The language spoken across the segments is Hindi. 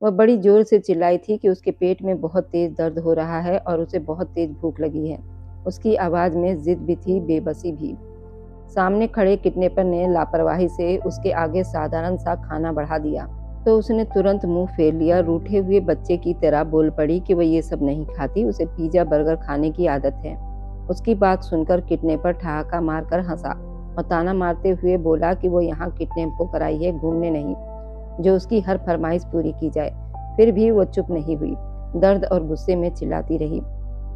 वह बड़ी जोर से चिल्लाई थी कि उसके पेट में बहुत तेज दर्द हो रहा है और उसे बहुत तेज भूख लगी है। उसकी आवाज़ में जिद भी थी, बेबसी भी। सामने खड़े किडनैपर ने लापरवाही से उसके आगे साधारण सा खाना बढ़ा दिया, तो उसने तुरंत मुंह फेर लिया। रूठे हुए बच्चे की तरह बोल पड़ी कि वह ये सब नहीं खाती, उसे पिज्जा बर्गर खाने की आदत है। उसकी बात सुनकर किडनैपर ठहाका मारकर हंसा और ताना मारते हुए बोला कि वो यहाँ किडनैप होकर आई है, घूमने नहीं, जो उसकी हर फरमाइश पूरी की जाए। फिर भी वो चुप नहीं हुई, दर्द और गुस्से में चिल्लाती रही।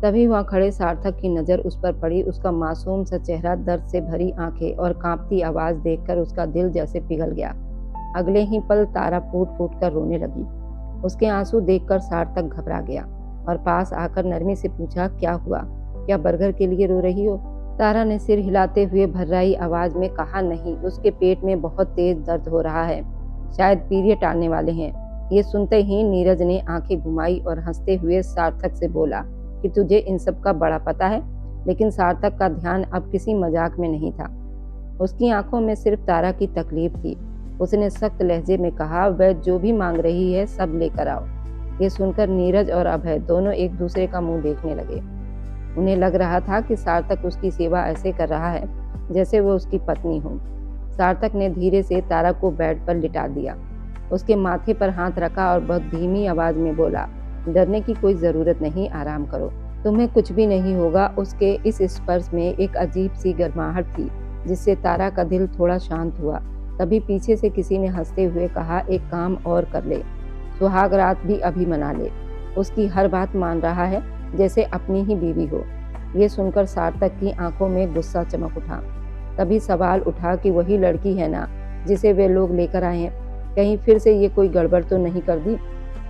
तभी वहां खड़े सार्थक की नजर उस पर पड़ी। उसका मासूम सा चेहरा, दर्द से भरी आंखें और कांपती आवाज देखकर उसका दिल जैसे पिघल गया। अगले ही पल तारा फूट फूट कर रोने लगी। उसके आंसू देखकर सार्थक घबरा गया और पास आकर नरमी से पूछा, क्या हुआ? क्या बर्गर के लिए रो रही हो? तारा ने सिर हिलाते हुए भर्राई आवाज में कहा, नहीं, उसके पेट में बहुत तेज दर्द हो रहा है, शायद पीरियड आने वाले हैं। ये सुनते ही नीरज ने आंखें घुमाई और हंसते हुए सार्थक से बोला कि तुझे इन सब का बड़ा पता है। लेकिन सार्थक का ध्यान अब किसी मजाक में नहीं था। उसकी आंखों में सिर्फ तारा की तकलीफ थी। उसने सख्त लहजे में कहा, वह जो भी मांग रही है सब लेकर आओ। ये सुनकर नीरज और अभय दोनों एक दूसरे का मुंह देखने लगे। उन्हें लग रहा था कि सार्थक उसकी सेवा ऐसे कर रहा है जैसे वो उसकी पत्नी हो। सार्थक ने धीरे से तारा को बेड पर लिटा दिया, उसके माथे पर हाथ रखा और बहुत धीमी आवाज में बोला, डरने की कोई जरूरत नहीं, आराम करो, तुम्हें कुछ भी नहीं होगा। उसके इस स्पर्श में एक अजीब सी गर्माहट थी जिससे तारा का दिल थोड़ा शांत हुआ। तभी पीछे से किसी ने हंसते हुए कहा, एक काम और कर ले, सुहाग रात भी अभी मना ले। उसकी हर बात मान रहा है जैसे अपनी ही बीवी हो। ये सुनकर सार्थक की आंखों में गुस्सा चमक उठा। तभी सवाल उठा कि वही लड़की है ना जिसे वे लोग लेकर आए हैं, कहीं फिर से ये कोई गड़बड़ तो नहीं कर दी।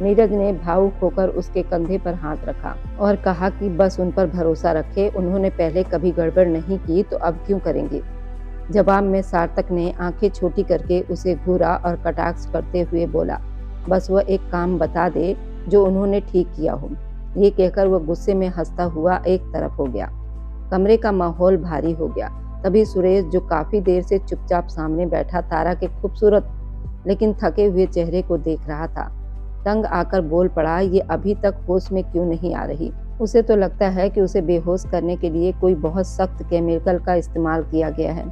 नीरज ने भावुक होकर उसके कंधे पर हाथ रखा और कहा कि बस उन पर भरोसा रखे, उन्होंने पहले कभी गड़बड़ नहीं की तो अब क्यों करेंगे। जवाब में सार्थक ने आंखें छोटी करके उसे घूरा और कटाक्ष करते हुए बोला, बस वह एक काम बता दे जो उन्होंने ठीक किया हो। ये कहकर वह गुस्से में हंसता हुआ एक तरफ हो गया। कमरे का माहौल भारी हो गया। तभी सुरेश, जो काफी देर से चुपचाप सामने बैठा तारा के खूबसूरत लेकिन थके हुए चेहरे को देख रहा था, तंग आकर बोल पड़ा, ये अभी तक होश में क्यों नहीं आ रही? उसे तो लगता है कि उसे बेहोश करने के लिए कोई बहुत सख्त केमिकल का इस्तेमाल किया गया है।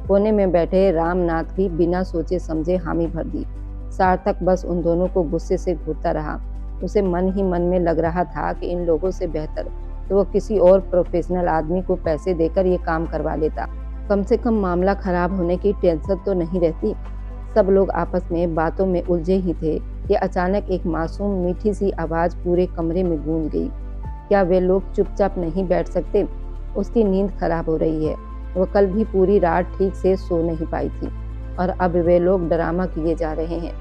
कोने में बैठे रामनाथ भी बिना सोचे समझे हामी भर दी। सार्थक बस उन दोनों को गुस्से से घूरता रहा। उसे मन ही मन में लग रहा था कि इन लोगों से बेहतर तो वो किसी और प्रोफेशनल आदमी को पैसे देकर ये काम करवा लेता। कम से कम मामला खराब होने की टेंशन तो नहीं रहती। सब लोग आपस में बातों में उलझे ही थे कि अचानक एक मासूम मीठी सी आवाज पूरे कमरे में गूंज गई। क्या वे लोग चुपचाप नहीं बैठ सकते? उसकी नींद खराब हो रही है। वह कल भी पूरी रात ठीक से सो नहीं पाई थी और अब वे लोग ड्रामा किए जा रहे हैं।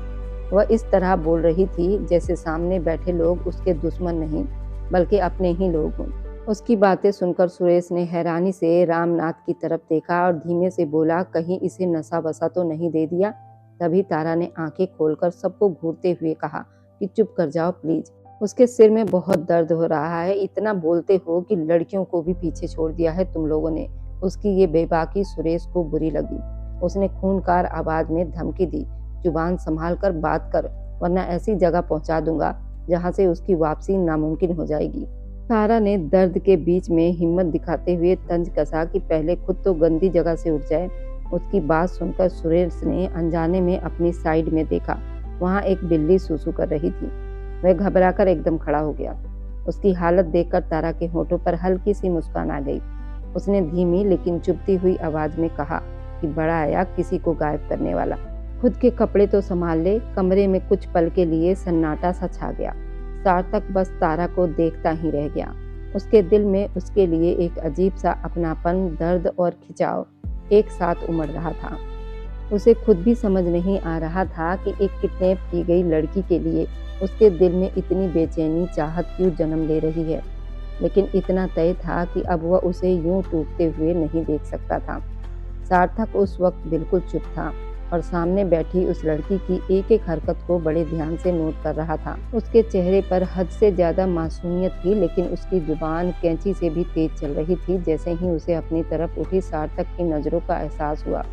वह इस तरह बोल रही थी जैसे सामने बैठे लोग उसके दुश्मन नहीं बल्कि अपने ही लोग हों। उसकी बातें सुनकर सुरेश ने हैरानी से रामनाथ की तरफ देखा और धीमे से बोला, कहीं इसे नशा वसा तो नहीं दे दिया? तभी तारा ने आंखें खोलकर सबको घूरते हुए कहा कि चुप कर जाओ प्लीज, उसके सिर में बहुत दर्द हो रहा है, इतना बोलते हो कि लड़कियों को भी पीछे छोड़ दिया है तुम लोगों ने। उसकी ये बेबाकी सुरेश को बुरी लगी। उसने खूंखार आवाज में धमकी दी, जुबान संभाल कर बात कर, वरना ऐसी जगह पहुंचा दूंगा जहां से उसकी वापसी नामुमकिन हो जाएगी। तारा ने दर्द के बीच में हिम्मत दिखाते हुए तंज कसा कि पहले खुद तो गंदी जगह से उठ जाए। उसकी बात सुनकर सुरेश ने अनजाने में अपनी साइड में देखा। वहां एक बिल्ली सूसू कर रही थी। वह घबराकर एकदम खड़ा हो गया। उसकी हालत देखकर तारा के होठों पर हल्की सी मुस्कान आ गई। उसने धीमी लेकिन चुभती हुई आवाज में कहा कि बड़ा आया किसी को गायब करने वाला, खुद के कपड़े तो संभाल ले। कमरे में कुछ पल के लिए सन्नाटा सा छा गया। सार्थक बस तारा को देखता ही रह गया। उसके दिल में उसके लिए एक अजीब सा अपनापन, दर्द और खिंचाव एक साथ उमड़ रहा था। उसे खुद भी समझ नहीं आ रहा था कि एक किडनैप की गई लड़की के लिए उसके दिल में इतनी बेचैनी चाहत क्यों जन्म ले रही है। लेकिन इतना तय था कि अब वह उसे यूं टूटते हुए नहीं देख सकता था। सार्थक उस वक्त बिल्कुल चुप था और सामने बैठी उस लड़की की एक एक हरकत को बड़े ध्यान से नोट कर रहा था। उसके चेहरे पर हद से ज्यादा मासूमियत थी, लेकिन उसकी जुबान कैंची से भी तेज चल रही थी। जैसे ही उसे अपनी तरफ उठी सार्थक की नजरों का एहसास हुआ,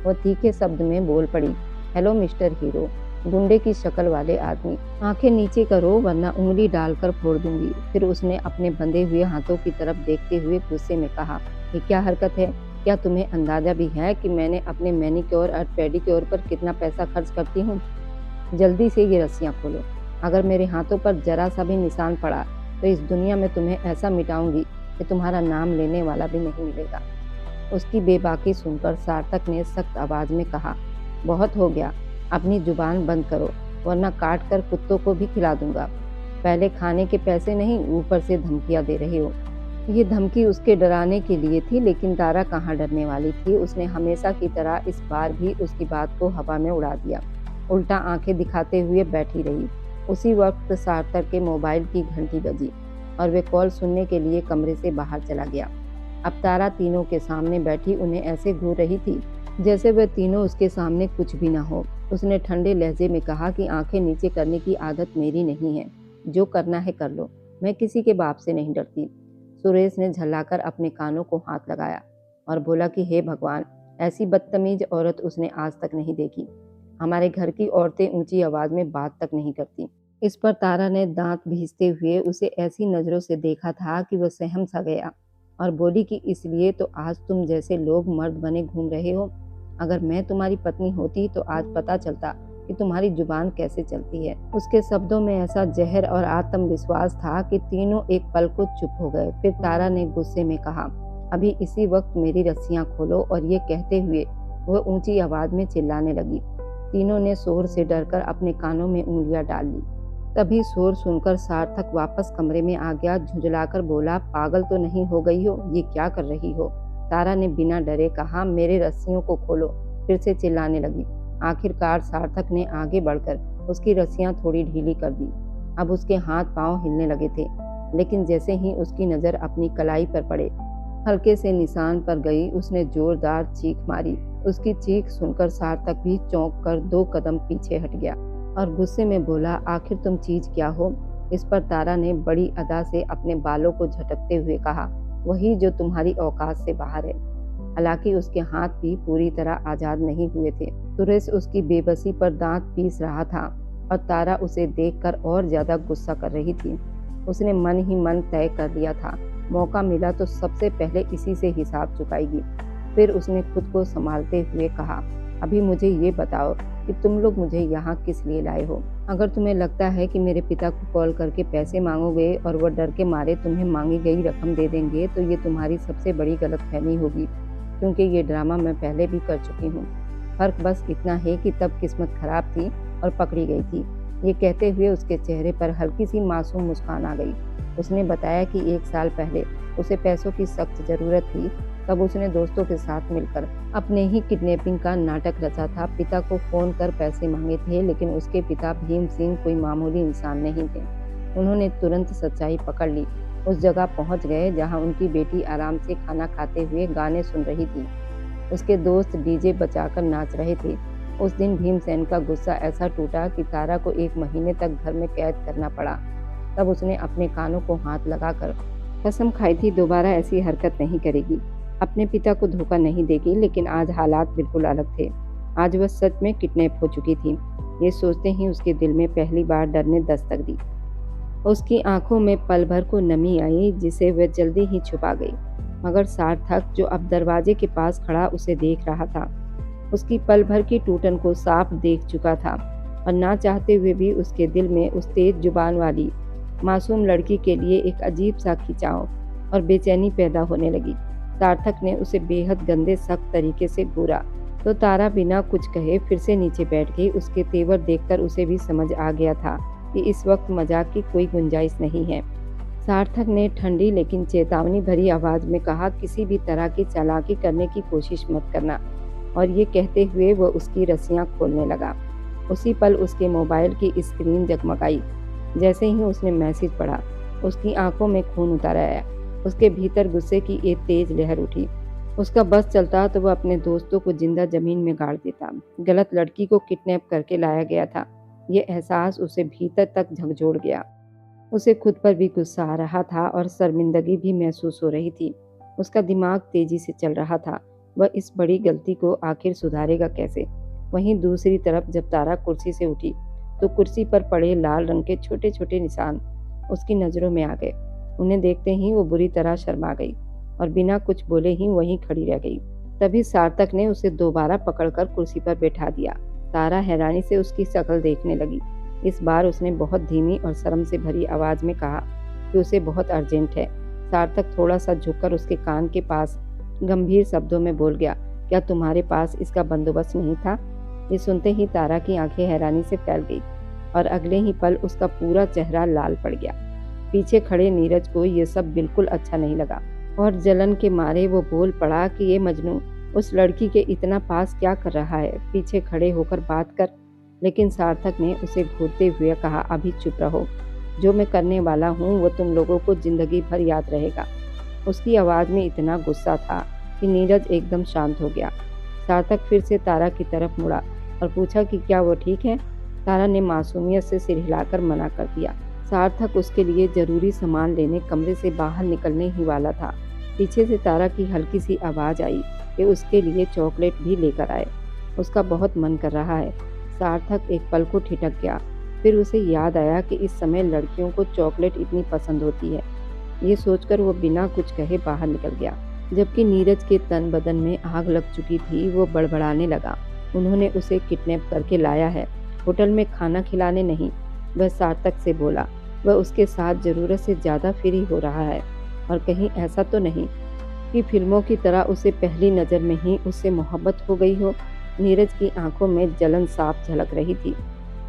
वह तीखे शब्द में बोल पड़ी, हेलो मिस्टर हीरो, गुंडे की शक्ल वाले आदमी, आंखें नीचे करो वरना उंगली डालकर फोड़ दूंगी। फिर उसने अपने बंधे हुए हाथों की तरफ देखते हुए गुस्से में कहा, ये क्या हरकत है? क्या तुम्हें अंदाजा भी है कि मैंने अपने मैनीक्योर और पेडिक्योर पर कितना पैसा खर्च करती हूँ? जल्दी से ये रस्सियाँ खोलो। अगर मेरे हाथों पर जरा सा भी निशान पड़ा तो इस दुनिया में तुम्हें ऐसा मिटाऊंगी कि तुम्हारा नाम लेने वाला भी नहीं मिलेगा। उसकी बेबाकी सुनकर सार्थक ने सख्त आवाज में कहा, बहुत हो गया, अपनी जुबान बंद करो वरना काट कर कुत्तों को भी खिला दूंगा। पहले खाने के पैसे नहीं, ऊपर से धमकियां दे रहे हो। ये धमकी उसके डराने के लिए थी, लेकिन तारा कहाँ डरने वाली थी। उसने हमेशा की तरह इस बार भी उसकी बात को हवा में उड़ा दिया, उल्टा आंखें दिखाते हुए बैठी रही। उसी वक्त सार्थक के मोबाइल की घंटी बजी और वे कॉल सुनने के लिए कमरे से बाहर चला गया। अब तारा तीनों के सामने बैठी उन्हें ऐसे घूर रही थी जैसे वे तीनों उसके सामने कुछ भी ना हो। उसने ठंडे लहजे में कहा कि आंखें नीचे करने की आदत मेरी नहीं है, जो करना है कर लो, मैं किसी के बाप से नहीं डरती। सुरेश ने झल्लाकर अपने कानों को हाथ लगाया और बोला कि हे भगवान, ऐसी बदतमीज औरत उसने आज तक नहीं देखी। हमारे घर की औरतें ऊंची आवाज में बात तक नहीं करती। इस पर तारा ने दांत भींचते हुए उसे ऐसी नजरों से देखा था कि वह सहम सा गया और बोली कि इसलिए तो आज तुम जैसे लोग मर्द बने घूम रहे हो। अगर मैं तुम्हारी पत्नी होती तो आज पता चलता कि तुम्हारी जुबान कैसे चलती है। उसके शब्दों में ऐसा जहर और आत्मविश्वास था कि तीनों एक पल को चुप हो गए। फिर तारा ने गुस्से में कहा, अभी इसी वक्त मेरी रस्सियां खोलो। और ये कहते हुए वह ऊंची आवाज में चिल्लाने लगी। तीनों ने शोर से डरकर अपने कानों में उंगलियां डाल ली। तभी शोर सुनकर सार्थक वापस कमरे में आ गया। झुंझलाकर बोला, पागल तो नहीं हो गई हो? ये क्या कर रही हो? तारा ने बिना डरे कहा, मेरे रस्सियों को खोलो। फिर से चिल्लाने लगी। आखिरकार सार्थक ने आगे बढ़कर उसकी रस्सियां थोड़ी ढीली कर दी। अब उसके हाथ पांव हिलने लगे थे, लेकिन जैसे ही उसकी नजर अपनी कलाई पर पड़े, हल्के से निशान पर गई, उसने जोरदार चीख मारी। उसकी चीख सुनकर सार्थक भी चौंक कर 2 कदम पीछे हट गया और गुस्से में बोला, आखिर तुम चीज क्या हो? इस पर तारा ने बड़ी अदा से अपने बालों को झटकते हुए कहा, वही जो तुम्हारी औकात से बाहर है। हालांकि उसके हाथ भी पूरी तरह आजाद नहीं हुए थे। सुरेश उसकी बेबसी पर दांत पीस रहा था और तारा उसे देखकर और ज्यादा गुस्सा कर रही थी। उसने मन ही मन तय कर लिया था, मौका मिला तो सबसे पहले इसी से हिसाब चुकाएगी। फिर उसने खुद को संभालते हुए कहा, अभी मुझे ये बताओ कि तुम लोग मुझे यहाँ किस लिए लाए हो? अगर तुम्हें लगता है कि मेरे पिता को कॉल करके पैसे मांगोगे और वो डर के मारे तुम्हें मांगी गई रकम दे देंगे तो ये तुम्हारी सबसे बड़ी गलतफहमी होगी, क्योंकि ये ड्रामा मैं पहले भी कर चुकी हूँ। फर्क बस इतना है कि तब किस्मत खराब थी और पकड़ी गई थी। ये कहते हुए उसके चेहरे पर हल्की सी मासूम मुस्कान आ गई। उसने बताया कि 1 साल पहले उसे पैसों की सख्त जरूरत थी। तब उसने दोस्तों के साथ मिलकर अपने ही किडनैपिंग का नाटक रचा था। पिता को फोन कर पैसे मांगे थे, लेकिन उसके पिता भीम सिंह कोई मामूली इंसान नहीं थे। उन्होंने तुरंत सच्चाई पकड़ ली। उस जगह पहुंच गए जहां उनकी बेटी आराम से खाना खाते हुए गाने सुन रही थी। उसके दोस्त डीजे बजाकर नाच रहे थे। उस दिन भीमसेन का गुस्सा ऐसा टूटा कि तारा को 1 महीने तक घर में कैद करना पड़ा। तब उसने अपने कानों को हाथ लगाकर कसम खाई थी दोबारा ऐसी हरकत नहीं करेगी, अपने पिता को धोखा नहीं देगी। लेकिन आज हालात बिल्कुल अलग थे। आज वह सच में किडनैप हो चुकी थी। ये सोचते ही उसके दिल में पहली बार डर ने दस्तक दी। उसकी आंखों में पल भर को नमी आई, जिसे वह जल्दी ही छुपा गई। मगर सार्थक, जो अब दरवाजे के पास खड़ा उसे देख रहा था, उसकी पल भर की टूटन को साफ देख चुका था और ना चाहते हुए भी उसके दिल में उस तेज जुबान वाली मासूम लड़की के लिए एक अजीब सा खिंचाव और बेचैनी पैदा होने लगी। सार्थक ने उसे बेहद गंदे सख्त तरीके से घूरा तो तारा बिना कुछ कहे फिर से नीचे बैठ गई। उसके तेवर देखकर उसे भी समझ आ गया था कि इस वक्त मजाक की कोई गुंजाइश नहीं है। सार्थक ने ठंडी लेकिन चेतावनी भरी आवाज में कहा, किसी भी तरह की चालाकी करने की कोशिश मत करना। और ये कहते हुए वह उसकी रस्सियां खोलने लगा। उसी पल उसके मोबाइल की स्क्रीन जगमगाई। जैसे ही उसने मैसेज पढ़ा, उसकी आंखों में खून उतर आया। उसके भीतर गुस्से की एक तेज लहर उठी। उसका बस चलता तो वह अपने दोस्तों को जिंदा जमीन में गाड़ देता। गलत लड़की को किडनैप करके लाया गया था। ये एहसास उसे भीतर तक झकझोर गया। उसे खुद पर भी गुस्सा आ रहा था और शर्मिंदगी भी महसूस हो रही थी। उसका दिमाग तेजी से चल रहा था। वह इस बड़ी गलती को आखिर सुधारेगा कैसे? वहीं दूसरी तरफ जब तारा कुर्सी से उठी तो कुर्सी पर पड़े लाल रंग के छोटे छोटे निशान उसकी नजरों में आ गए। उन्हें देखते ही वो बुरी तरह शर्मा गई और बिना कुछ बोले ही वहीं खड़ी रह गई। तभी सार्थक ने उसे दोबारा पकड़कर कुर्सी पर बैठा दिया। तारा हैरानी से उसकी शक्ल देखने लगी। इस बार उसने बहुत धीमी और शर्म से भरी आवाज में कहा कि उसे बहुत अर्जेंट है। सार्थक थोड़ा सा झुककर उसके कान के पास गंभीर शब्दों में बोल गया, क्या तुम्हारे पास इसका बंदोबस्त नहीं था? ये सुनते ही तारा की आंखें हैरानी से फैल गई और अगले ही पल उसका पूरा चेहरा लाल पड़ गया। पीछे खड़े नीरज को ये सब बिल्कुल अच्छा नहीं लगा और जलन के मारे वो बोल पड़ा कि ये मजनू उस लड़की के इतना पास क्या कर रहा है, पीछे खड़े होकर बात कर। लेकिन सार्थक ने उसे घूरते हुए कहा, अभी चुप रहो, जो मैं करने वाला हूँ वो तुम लोगों को जिंदगी भर याद रहेगा। उसकी आवाज़ में इतना गुस्सा था कि नीरज एकदम शांत हो गया। सार्थक फिर से तारा की तरफ मुड़ा और पूछा कि क्या वो ठीक है? तारा ने मासूमियत से सिर हिलाकर मना कर दिया। सार्थक उसके लिए जरूरी सामान लेने कमरे से बाहर निकलने ही वाला था। पीछे से तारा की हल्की सी आवाज़ आई कि उसके लिए चॉकलेट भी लेकर आए, उसका बहुत मन कर रहा है। सार्थक एक पल को ठिठक गया, फिर उसे याद आया कि इस समय लड़कियों को चॉकलेट इतनी पसंद होती है। ये सोचकर वो बिना कुछ कहे बाहर निकल गया। जबकि नीरज के तन बदन में आग लग चुकी थी, वो बड़बड़ाने लगा, उन्होंने उसे किडनैप करके लाया है, होटल में खाना खिलाने नहीं। वह सार्थक से बोला, वह उसके साथ ज़रूरत से ज़्यादा फ्री हो रहा है और कहीं ऐसा तो नहीं कि फिल्मों की तरह उसे पहली नज़र में ही उससे मोहब्बत हो गई हो। नीरज की आंखों में जलन साफ झलक रही थी।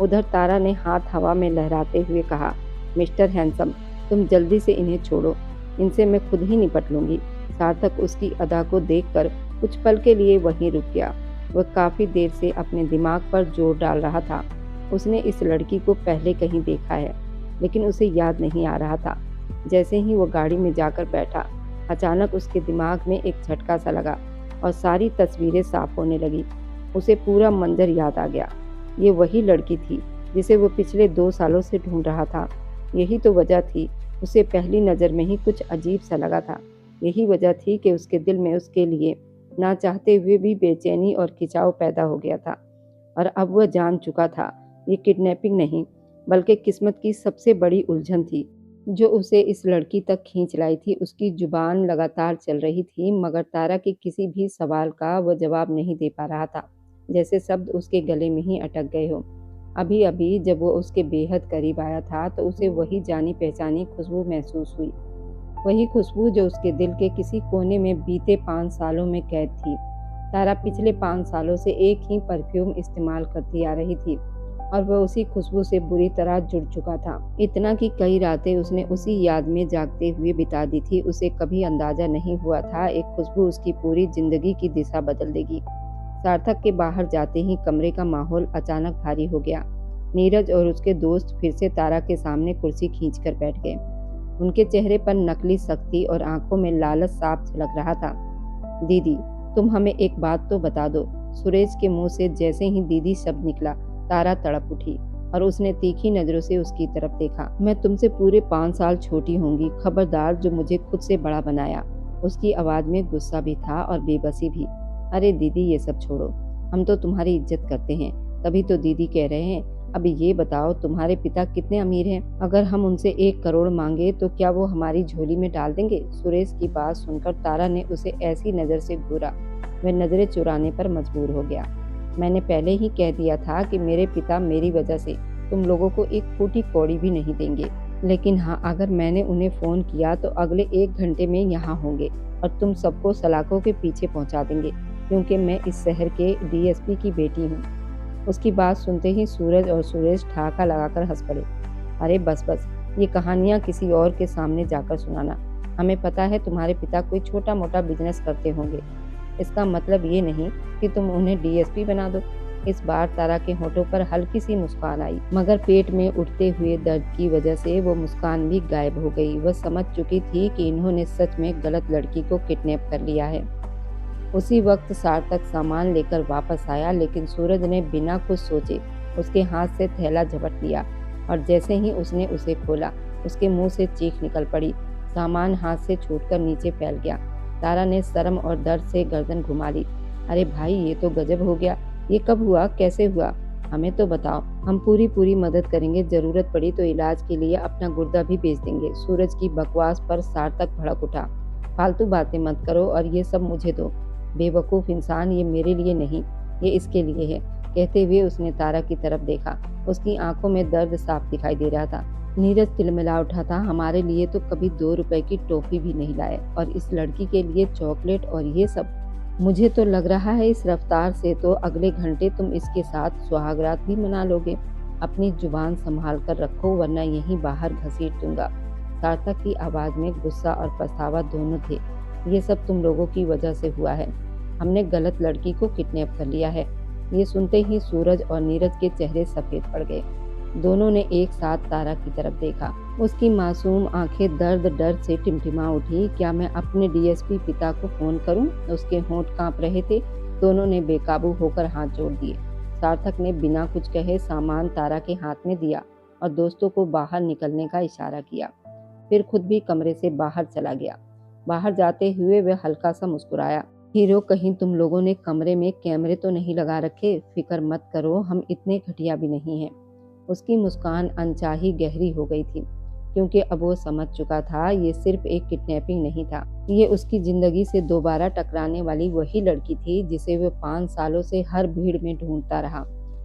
उधर तारा ने हाथ हवा में लहराते हुए कहा, मिस्टर हैंडसम, तुम जल्दी से इन्हें छोड़ो, इनसे मैं खुद ही निपट लूंगी। सार्थक उसकी अदा को देखकर कुछ पल के लिए वहीं रुक गया। वह काफ़ी देर से अपने दिमाग पर जोर डाल रहा था। उसने इस लड़की को पहले कहीं देखा है, लेकिन उसे याद नहीं आ रहा था। जैसे ही वो गाड़ी में जाकर बैठा, अचानक उसके दिमाग में एक झटका सा लगा और सारी तस्वीरें साफ होने लगी। उसे पूरा मंजर याद आ गया। ये वही लड़की थी जिसे वो पिछले 2 सालों से ढूंढ रहा था। यही तो वजह थी उसे पहली नज़र में ही कुछ अजीब सा लगा था। यही वजह थी कि उसके दिल में उसके लिए ना चाहते हुए भी बेचैनी और खिंचाव पैदा हो गया था। और अब वह जान चुका था, ये किडनैपिंग नहीं बल्कि किस्मत की सबसे बड़ी उलझन थी जो उसे इस लड़की तक खींच लाई थी। उसकी जुबान लगातार चल रही थी, मगर तारा के किसी भी सवाल का वह जवाब नहीं दे पा रहा था, जैसे शब्द उसके गले में ही अटक गए हो। अभी अभी जब वो उसके बेहद करीब आया था तो उसे वही जानी पहचानी खुशबू महसूस हुई, वही खुशबू जो उसके दिल के किसी कोने में बीते 5 सालों में कैद थी। तारा पिछले 5 सालों से एक ही परफ्यूम इस्तेमाल करती आ रही थी और वह उसी खुशबू से बुरी तरह जुड़ चुका था। इतना कि कई रातें उसने उसी याद में जागते हुए बिता दी थी। उसे कभी अंदाजा नहीं हुआ था एक खुशबू उसकी पूरी जिंदगी की दिशा बदल देगी। सार्थक के बाहर जाते ही कमरे का माहौल अचानक भारी हो गया। नीरज और उसके दोस्त फिर से तारा के सामने कुर्सी खींचकर बैठ गए। उनके चेहरे पर नकली सख्ती और आंखों में लालच साफ झलक रहा था। दीदी, तुम हमें एक बात तो बता दो। सुरेश के मुंह से जैसे ही दीदी शब्द निकला, तारा तड़प उठी और उसने तीखी नजरों से उसकी तरफ देखा। मैं तुमसे पूरे 5 साल छोटी होंगी, खबरदार जो मुझे खुद से बड़ा बनाया। उसकी आवाज में गुस्सा भी था और बेबसी भी। अरे दीदी, ये सब छोड़ो, हम तो तुम्हारी इज्जत करते हैं, तभी तो दीदी कह रहे हैं। अब ये बताओ, तुम्हारे पिता कितने अमीर हैं? अगर हम उनसे 1 करोड़ मांगे तो क्या वो हमारी झोली में डाल देंगे? सुरेश की बात सुनकर तारा ने उसे ऐसी नजर से घूरा, वह नजरें चुराने पर मजबूर हो गया। मैंने पहले ही कह दिया था कि मेरे पिता मेरी वजह से तुम लोगों को एक फूटी कौड़ी भी नहीं देंगे। लेकिन हाँ, अगर मैंने उन्हें फोन किया तो अगले 1 घंटे में यहाँ होंगे और तुम सबको सलाखों के पीछे पहुँचा देंगे, क्योंकि मैं इस शहर के डीएसपी की बेटी हूँ। उसकी बात सुनते ही सूरज और सुरेश ठहाका लगाकर हंस पड़े। अरे बस बस, ये कहानियाँ किसी और के सामने जाकर सुनाना। हमें पता है तुम्हारे पिता कोई छोटा मोटा बिजनेस करते होंगे, इसका मतलब ये नहीं कि तुम उन्हें डीएसपी बना दो। इस बार तारा के होठों पर हल्की सी मुस्कान आई, मगर पेट में उठते हुए दर्द की वजह से वो मुस्कान भी गायब हो गई। वह समझ चुकी थी कि इन्होंने सच में गलत लड़की को किडनैप कर लिया है। उसी वक्त सार्थक सामान लेकर वापस आया, लेकिन सूरज ने बिना कुछ सोचे उसके हाथ से थैला झपट लिया और जैसे ही उसने उसे खोला, उसके मुंह से चीख निकल पड़ी। सामान हाथ से छूटकर नीचे फैल गया। तारा ने शर्म और दर्द से गर्दन घुमा ली। अरे भाई, ये तो गजब हो गया। ये कब हुआ, कैसे हुआ? हमें तो बताओ, हम पूरी मदद करेंगे, जरूरत पड़ी तो इलाज के लिए अपना गुर्दा भी बेच देंगे। सूरज की बकवास पर सार्थक भड़क उठा। फालतू बातें मत करो और ये सब मुझे दो। बेवकूफ इंसान, ये मेरे लिए नहीं, ये इसके लिए है। कहते हुए उसने तारा की तरफ देखा। उसकी आंखों में दर्द साफ दिखाई दे रहा था। नीरज तिलमिला उठा था। हमारे लिए तो कभी 2 रुपए की टॉफी भी नहीं लाए, और इस लड़की के लिए चॉकलेट और ये सब। मुझे तो लग रहा है इस रफ्तार से तो अगले घंटे तुम इसके साथ सुहागरात भी मना लोगे। अपनी जुबान संभाल कर रखो, वरना यहीं बाहर घसीट दूंगा। सार्थक की आवाज में गुस्सा और पछतावा दोनों थे। ये सब तुम लोगों की वजह से हुआ है। हमने गलत लड़की को किडनैप कर लिया है। ये सुनते ही सूरज और नीरज के चेहरे सफेद पड़ गए। दोनों ने एक साथ तारा की तरफ देखा। उसकी मासूम आंखें दर्द डर से टिमटिमा उठी। क्या मैं अपने डीएसपी पिता को फोन करूं? उसके होंठ कांप रहे थे। दोनों ने बेकाबू होकर हाथ जोड़ दिए। सार्थक ने बिना कुछ कहे सामान तारा के हाथ में दिया और दोस्तों को बाहर निकलने का इशारा किया। फिर खुद भी कमरे से बाहर चला गया। बाहर जाते हुए वह हल्का सा मुस्कुराया। हीरो, कहीं तुम लोगों ने कमरे में कैमरे तो नहीं लगा रखे? फिक्र मत करो, हम इतने घटिया भी नहीं हैं। उसकी मुस्कान अनचाही गहरी हो गई थी, क्योंकि अब वो समझ चुका था ये सिर्फ एक किडनैपिंग नहीं था। ये उसकी जिंदगी से दोबारा टकराने वाली वही लड़की थी जिसे वो 5 सालों से हर भीड़ में ढूंढता रहा।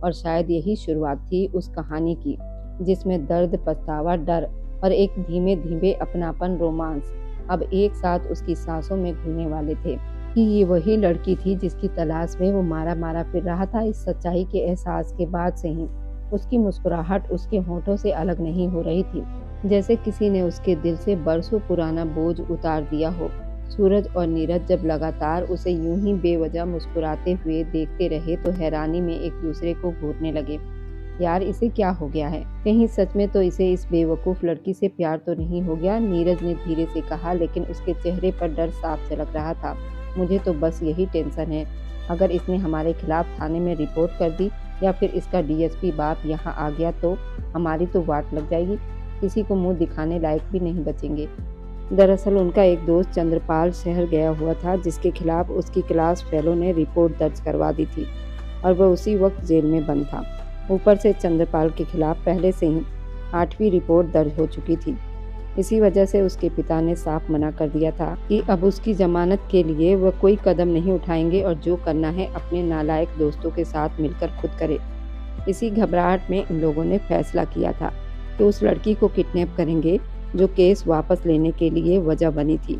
और शायद यही शुरुआत थी उस कहानी की, जिसमें दर्द, पछतावा, डर और एक धीमे धीमे अपनापन, रोमांस अब एक साथ उसकी सांसों में घुलने वाले थे। कि ये वही लड़की थी जिसकी तलाश में वो मारा मारा फिर रहा था। इस सच्चाई के एहसास के बाद से ही उसकी मुस्कुराहट उसके होठों से अलग नहीं हो रही थी, जैसे किसी ने उसके दिल से बरसों पुराना बोझ उतार दिया हो। सूरज और नीरज जब लगातार उसे यूं ही बेवजह मुस्कुराते हुए देखते रहे तो हैरानी में एक दूसरे को घूरने लगे। यार, इसे क्या हो गया है? कहीं सच में तो इसे इस बेवकूफ लड़की से प्यार तो नहीं हो गया? नीरज ने धीरे से कहा, लेकिन उसके चेहरे पर डर साफ झलक रहा था। मुझे तो बस यही टेंशन है, अगर इसने हमारे खिलाफ थाने में रिपोर्ट कर दी या फिर इसका डीएसपी बाप यहाँ आ गया तो हमारी तो वाट लग जाएगी। किसी को मुंह दिखाने लायक भी नहीं बचेंगे। दरअसल उनका एक दोस्त चंद्रपाल शहर गया हुआ था, जिसके खिलाफ उसकी क्लास फेलो ने रिपोर्ट दर्ज करवा दी थी और वह उसी वक्त जेल में बंद था। ऊपर से चंद्रपाल के खिलाफ पहले से ही 8वीं रिपोर्ट दर्ज हो चुकी थी। इसी वजह से उसके पिता ने साफ मना कर दिया था कि अब उसकी जमानत के लिए वह कोई कदम नहीं उठाएंगे और जो करना है अपने नालायक दोस्तों के साथ मिलकर खुद करे। इसी घबराहट में इन लोगों ने फैसला किया था कि उस लड़की को किडनैप करेंगे जो केस वापस लेने के लिए वजह बनी थी,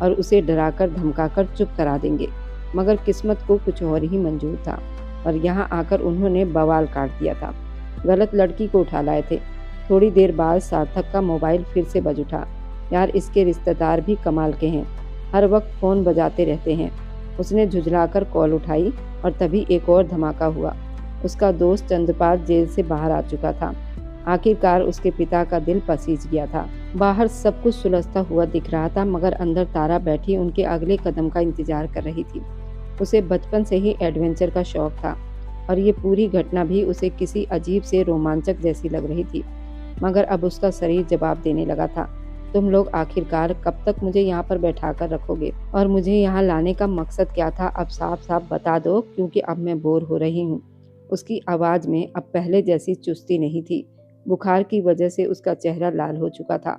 और उसे डराकर धमकाकर चुप करा देंगे। मगर किस्मत को कुछ और ही मंजूर था और यहाँ आकर उन्होंने बवाल काट दिया था। गलत लड़की को उठा लाए थे। थोड़ी देर बाद सार्थक का मोबाइल फिर से बज उठा। यार, इसके रिश्तेदार भी कमाल के हैं, हर वक्त फ़ोन बजाते रहते हैं। उसने झुंझलाकर कॉल उठाई और तभी एक और धमाका हुआ। उसका दोस्त चंद्रपाल जेल से बाहर आ चुका था। आखिरकार उसके पिता का दिल पसीज गया था। बाहर सब कुछ सुलझता हुआ दिख रहा था, मगर अंदर तारा बैठी उनके अगले कदम का इंतजार कर रही थी। उसे बचपन से ही एडवेंचर का शौक था और ये पूरी घटना भी उसे किसी अजीब से रोमांचक जैसी लग रही थी। मगर अब उसका शरीर जवाब देने लगा था। तुम लोग आखिरकार कब तक मुझे यहाँ पर बैठा कर रखोगे? और मुझे यहाँ लाने का मकसद क्या था? अब साफ साफ बता दो, क्योंकि अब मैं बोर हो रही हूँ। उसकी आवाज़ में अब पहले जैसी चुस्ती नहीं थी। बुखार की वजह से उसका चेहरा लाल हो चुका था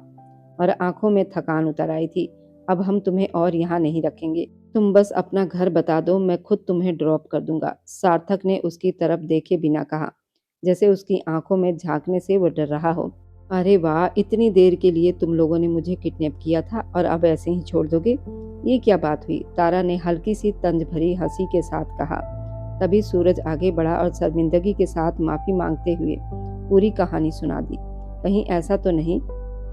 और आंखों में थकान उतर आई थी। अब हम तुम्हें और यहाँ नहीं रखेंगे, तुम बस अपना घर बता दो, मैं खुद तुम्हें ड्रॉप कर दूंगा। सार्थक ने उसकी तरफ देखे बिना कहा, जैसे उसकी आंखों में झांकने से वो डर रहा हो। अरे वाह, इतनी देर के लिए तुम लोगों ने मुझे किडनैप किया था और अब ऐसे ही छोड़ दोगे? ये क्या बात हुई? तारा ने हल्की सी तंज भरी हंसी के साथ कहा। तभी सूरज आगे बढ़ा और शर्मिंदगी के साथ माफी मांगते हुए पूरी कहानी सुना दी। कहीं ऐसा तो नहीं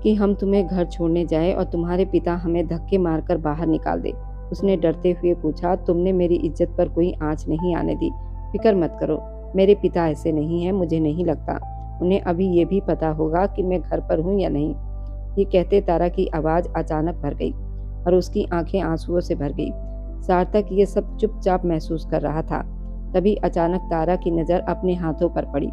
कि हम तुम्हें घर छोड़ने जाए और तुम्हारे पिता हमें धक्के मारकर बाहर निकाल दे? उसने डरते हुए पूछा। तुमने मेरी इज्जत पर कोई आंच नहीं आने दी। फिक्र मत करो, मेरे पिता ऐसे नहीं हैं। मुझे नहीं लगता उन्हें अभी ये भी पता होगा कि मैं घर पर हूँ या नहीं। ये कहते तारा की आवाज़ अचानक भर गई और उसकी आंखें आंसुओं से भर गई। सार्थक ये सब चुपचाप महसूस कर रहा था। तभी अचानक तारा की नज़र अपने हाथों पर पड़ी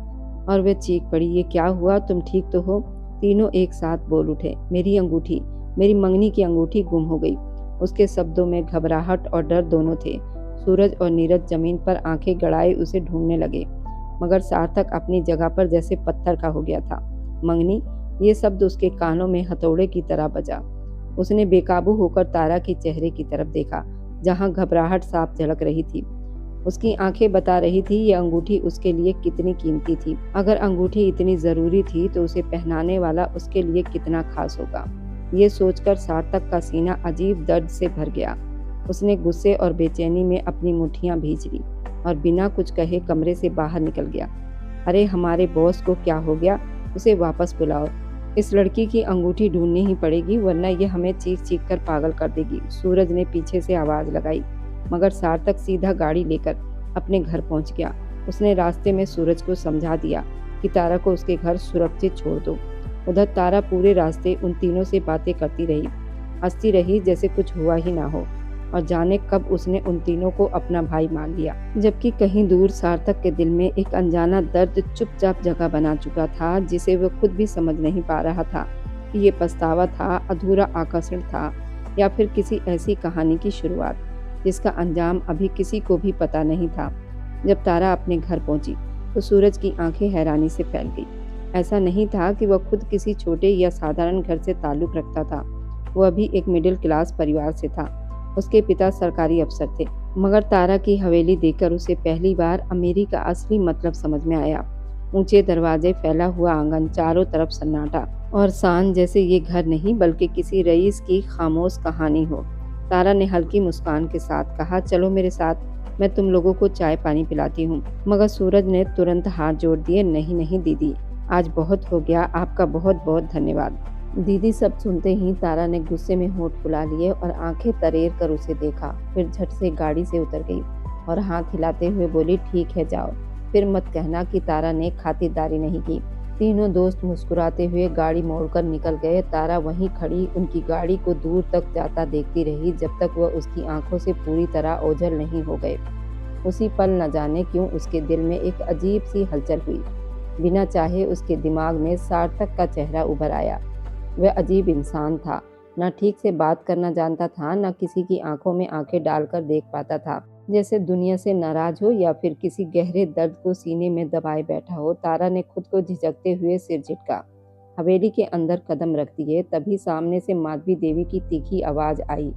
और वह चीख पड़ी। ये क्या हुआ? तुम ठीक तो हो? तीनों एक साथ बोल उठे। मेरी अंगूठी, मेरी मंगनी की अंगूठी गुम हो गई। उसके शब्दों में घबराहट और डर दोनों थे। सूरज और नीरज जमीन पर आंखें गड़ाए उसे ढूंढने लगे, मगर सार्थक अपनी जगह पर जैसे पत्थर का हो गया था। मंगनी, ये शब्द उसके कानों में हथौड़े की तरह बजा। उसने बेकाबू होकर तारा के चेहरे की तरफ देखा, जहां घबराहट साफ झलक रही थी। उसकी आंखें बता रही थी ये अंगूठी उसके लिए कितनी कीमती थी। अगर अंगूठी इतनी जरूरी थी तो उसे पहनाने वाला उसके लिए कितना खास होगा। ये सोचकर सार्थक का सीना अजीब दर्द से भर गया। उसने गुस्से और बेचैनी में अपनी मुट्ठियां भींच ली और बिना कुछ कहे कमरे से बाहर निकल गया। अरे हमारे बॉस को क्या हो गया? उसे वापस बुलाओ। इस लड़की की अंगूठी ढूंढनी ही पड़ेगी, वरना ये हमें चीख चीख कर पागल कर देगी। सूरज ने पीछे से आवाज लगाई, मगर सार्थक सीधा गाड़ी लेकर अपने घर पहुंच गया। उसने रास्ते में सूरज को समझा दिया कि तारा को उसके घर सुरक्षित छोड़ दो। उधर तारा पूरे रास्ते उन तीनों से बातें करती रही, हंसती रही जैसे कुछ हुआ ही ना हो, और जाने कब उसने उन तीनों को अपना भाई मान लिया। जबकि कहीं दूर सार्थक के दिल में एक अनजाना दर्द चुपचाप जगह बना चुका था, जिसे वह खुद भी समझ नहीं पा रहा था कि ये पछतावा था, अधूरा आकर्षण था, या फिर किसी ऐसी कहानी की शुरुआत जिसका अंजाम अभी किसी को भी पता नहीं था। जब तारा अपने घर पहुंची तो सूरज की आंखें हैरानी से फैल गई। ऐसा नहीं था कि वह खुद किसी छोटे या साधारण घर से ताल्लुक रखता था। वह भी एक मिडिल क्लास परिवार से था। उसके पिता सरकारी अफसर थे, मगर तारा की हवेली देखकर उसे पहली बार अमीरी का असली मतलब समझ में आया। ऊंचे दरवाजे, फैला हुआ आंगन, चारों तरफ सन्नाटा और शान, जैसे ये घर नहीं बल्कि किसी रईस की खामोश कहानी हो। तारा ने हल्की मुस्कान के साथ कहा, चलो मेरे साथ, मैं तुम लोगों को चाय पानी पिलाती हूँ। मगर सूरज ने तुरंत हाथ जोड़ दिए, नहीं नहीं दीदी, आज बहुत हो गया, आपका बहुत बहुत धन्यवाद। दीदी सब सुनते ही तारा ने गुस्से में होंठ फुला लिए और आंखें तरेर कर उसे देखा। फिर झट से गाड़ी से उतर गई और हाथ हिलाते हुए बोली, ठीक है जाओ, फिर मत कहना कि तारा ने खातिरदारी नहीं की। तीनों दोस्त मुस्कुराते हुए गाड़ी मोड़कर निकल गए। तारा वहीं खड़ी उनकी गाड़ी को दूर तक जाता देखती रही, जब तक वह उसकी आंखों से पूरी तरह ओझल नहीं हो गए। उसी पल न जाने क्यों उसके दिल में एक अजीब सी हलचल हुई। बिना चाहे उसके दिमाग में सार्थक का चेहरा उभर आया। वह अजीब इंसान था, न ठीक से बात करना जानता था, न किसी की आंखों में आंखें डालकर देख पाता था, जैसे दुनिया से नाराज हो या फिर किसी गहरे दर्द को सीने में दबाए बैठा हो। तारा ने खुद को झिझकते हुए सिर झटका। हवेली के अंदर कदम रख दिए, तभी सामने से माधवी देवी की तीखी आवाज आई,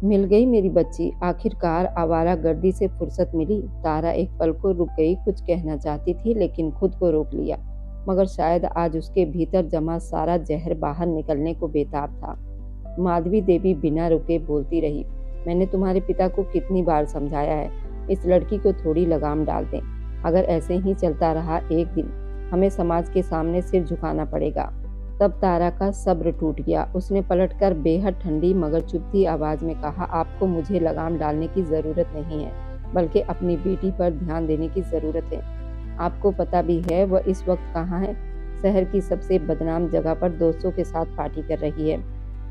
मिल गई मेरी बच्ची, आखिरकार आवारागर्दी से फुर्सत मिली। तारा एक पल को रुक गई, कुछ कहना चाहती थी लेकिन खुद को रोक लिया, मगर शायद आज उसके भीतर जमा सारा जहर बाहर निकलने को बेताब था। माधवी देवी बिना रुके बोलती रही, मैंने तुम्हारे पिता को कितनी बार समझाया है, इस लड़की को थोड़ी लगाम डाल दें। अगर ऐसे ही चलता रहा, एक दिन हमें समाज के सामने सिर झुकाना पड़ेगा। तब तारा का सब्र टूट गया। उसने पलटकर बेहद ठंडी मगर चुभती आवाज में कहा, आपको मुझे लगाम डालने की जरूरत नहीं है, बल्कि अपनी बेटी पर ध्यान देने की जरूरत है। आपको पता भी है वह इस वक्त कहाँ है? शहर की सबसे बदनाम जगह पर दोस्तों के साथ पार्टी कर रही है।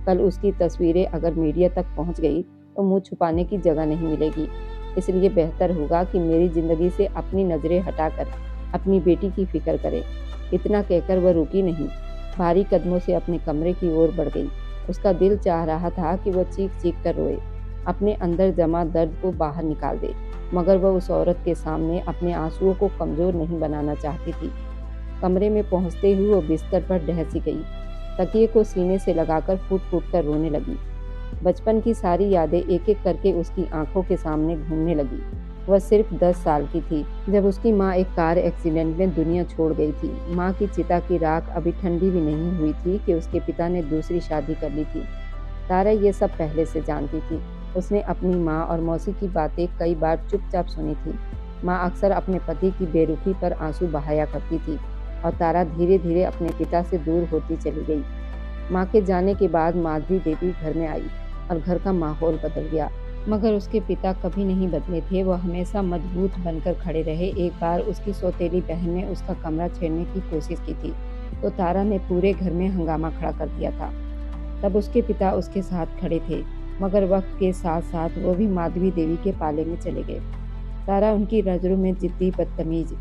कल उसकी तस्वीरें अगर मीडिया तक पहुंच गई तो मुंह छुपाने की जगह नहीं मिलेगी। इसलिए बेहतर होगा कि मेरी जिंदगी से अपनी नजरें हटाकर अपनी बेटी की फिक्र करे। इतना कहकर वह रुकी नहीं, भारी कदमों से अपने कमरे की ओर बढ़ गई। उसका दिल चाह रहा था कि वह चीख चीख कर रोए, अपने अंदर जमा दर्द को बाहर निकाल दे, मगर वह उस औरत के सामने अपने आंसुओं को कमजोर नहीं बनाना चाहती थी। कमरे में पहुंचते ही वो बिस्तर पर ढह सी गई, तकिए को सीने से लगाकर फूट फूट कर रोने लगी। बचपन की सारी यादें एक एक करके उसकी आंखों के सामने घूमने लगी। वह सिर्फ 10 साल की थी जब उसकी माँ एक कार एक्सीडेंट में दुनिया छोड़ गई थी। माँ की चिता की राख अभी ठंडी भी नहीं हुई थी कि उसके पिता ने दूसरी शादी कर ली थी। तारा ये सब पहले से जानती थी। उसने अपनी माँ और मौसी की बातें कई बार चुपचाप सुनी थी। माँ अक्सर अपने पति की बेरुखी पर आंसू बहाया करती थी और तारा धीरे धीरे अपने पिता से दूर होती चली गई। माँ के जाने के बाद माधवी देवी घर में आई और घर का माहौल बदल गया, मगर उसके पिता कभी नहीं बदले थे। वह हमेशा मजबूत बनकर खड़े रहे। एक बार उसकी सौतेली बहन ने उसका कमरा छेड़ने की कोशिश की थी तो तारा ने पूरे घर में हंगामा खड़ा कर दिया था। तब उसके पिता उसके साथ खड़े थे, मगर वक्त के साथ साथ वो भी माधवी देवी के पाले में चले गए। तारा उनकी नजरों में जिद्दी, बदतमीज,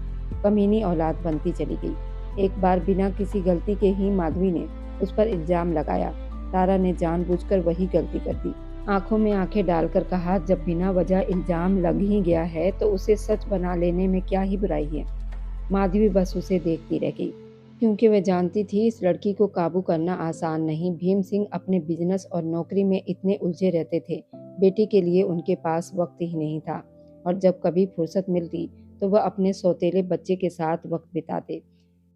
कमीनी औलाद बनती चली गई। एक बार बिना किसी गलती के ही माधवी ने उस पर इल्जाम लगाया। तारा ने जानबूझकर वही गलती कर दी। आंखों में आंखें डालकर कहा, जब बिना वजह इल्जाम लग ही गया है तो उसे सच बना लेने में क्या ही बुराई है। माधवी बस उसे देखती रह गई, क्योंकि वह जानती थी इस लड़की को काबू करना आसान नहीं। भीम सिंह अपने बिजनेस और नौकरी में इतने उलझे रहते थे, बेटी के लिए उनके पास वक्त ही नहीं था, और जब कभी फुर्सत मिलती तो वह अपने सौतेले बच्चे के साथ वक्त बिताते।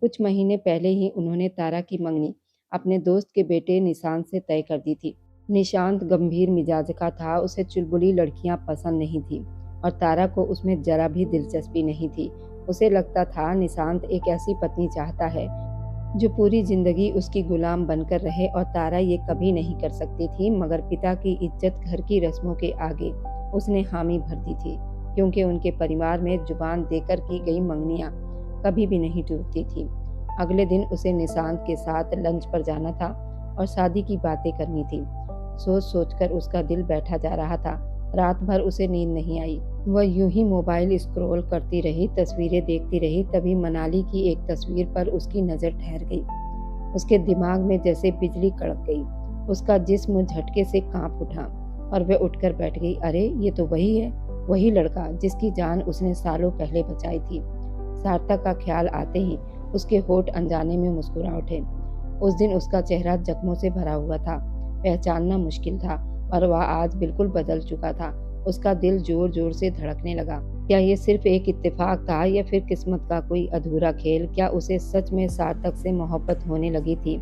कुछ महीने पहले ही उन्होंने तारा की मंगनी अपने दोस्त के बेटे निशांत से तय कर दी थी। निशांत गंभीर मिजाज का था, उसे चुलबुली लड़कियां पसंद नहीं थी और तारा को उसमें जरा भी दिलचस्पी नहीं थी। उसे लगता था निशांत एक ऐसी पत्नी चाहता है जो पूरी जिंदगी उसकी गुलाम बनकर रहे, और तारा ये कभी नहीं कर सकती थी। मगर पिता की इज्जत, घर की रस्मों के आगे उसने हामी भर दी थी, क्योंकि उनके परिवार में जुबान देकर की गई मंगनियां कभी भी नहीं टूटती थी। अगले दिन उसे निशांत के साथ लंच पर जाना था और शादी की बातें करनी थी। सोच सोचकर उसका दिल बैठा जा रहा था। रात भर उसे नींद नहीं आई। वह यूं ही मोबाइल स्क्रॉल करती रही, तस्वीरें देखती रही। तभी मनाली की एक तस्वीर पर उसकी नज़र ठहर गई। उसके दिमाग में जैसे बिजली कड़क गई। उसका जिस्म झटके से कांप उठा और वह उठकर बैठ गई। अरे, ये तो वही है, वही लड़का जिसकी जान उसने सालों पहले बचाई थी। सार्थक का ख्याल आते ही उसके होठ अनजाने में मुस्कुरा उठे। उस दिन उसका चेहरा जख्मों से भरा हुआ था, पहचानना मुश्किल था, और वह आज बिल्कुल बदल चुका था। उसका दिल जोर जोर से धड़कने लगा। क्या ये सिर्फ एक इत्तेफाक था या फिर किस्मत का कोई अधूरा खेल? क्या उसे सच में सार्थक से मोहब्बत होने लगी थी?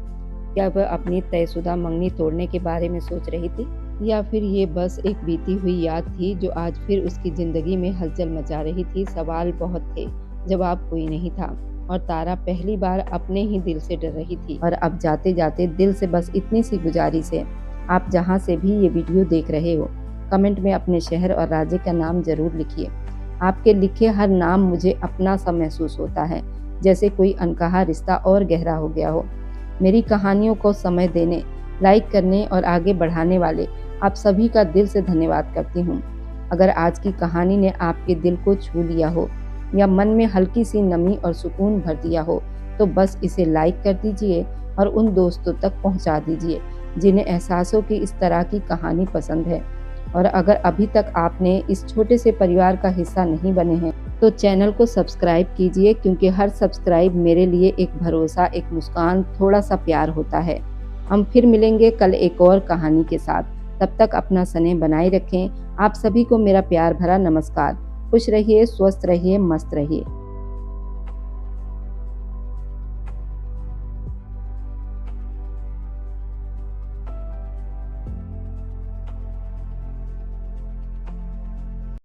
क्या वह अपनी तयशुदा मंगनी तोड़ने के बारे में सोच रही थी, या फिर ये बस एक बीती हुई याद थी जो आज फिर उसकी जिंदगी में हलचल मचा रही थी? सवाल बहुत थे, जवाब कोई नहीं था, और तारा पहली बार अपने ही दिल से डर रही थी। और अब जाते जाते दिल से बस इतनी सी गुजारिश है, आप जहां से भी ये वीडियो देख रहे हो, कमेंट में अपने शहर और राज्य का नाम जरूर लिखिए। आपके लिखे हर नाम मुझे अपना सा महसूस होता है, जैसे कोई अनकहा रिश्ता और गहरा हो गया हो। मेरी कहानियों को समय देने, लाइक करने और आगे बढ़ाने वाले आप सभी का दिल से धन्यवाद करती हूँ। अगर आज की कहानी ने आपके दिल को छू लिया हो या मन में हल्की सी नमी और सुकून भर दिया हो, तो बस इसे लाइक कर दीजिए और उन दोस्तों तक पहुंचा दीजिए जिन्हें एहसासों की इस तरह की कहानी पसंद है। और अगर अभी तक आपने इस छोटे से परिवार का हिस्सा नहीं बने हैं तो चैनल को सब्सक्राइब कीजिए, क्योंकि हर सब्सक्राइब मेरे लिए एक भरोसा, एक मुस्कान, थोड़ा सा प्यार होता है। हम फिर मिलेंगे कल एक और कहानी के साथ। तब तक अपना स्नेह बनाए रखें। आप सभी को मेरा प्यार भरा नमस्कार। खुश रहिए, स्वस्थ रहिए, मस्त रहिए।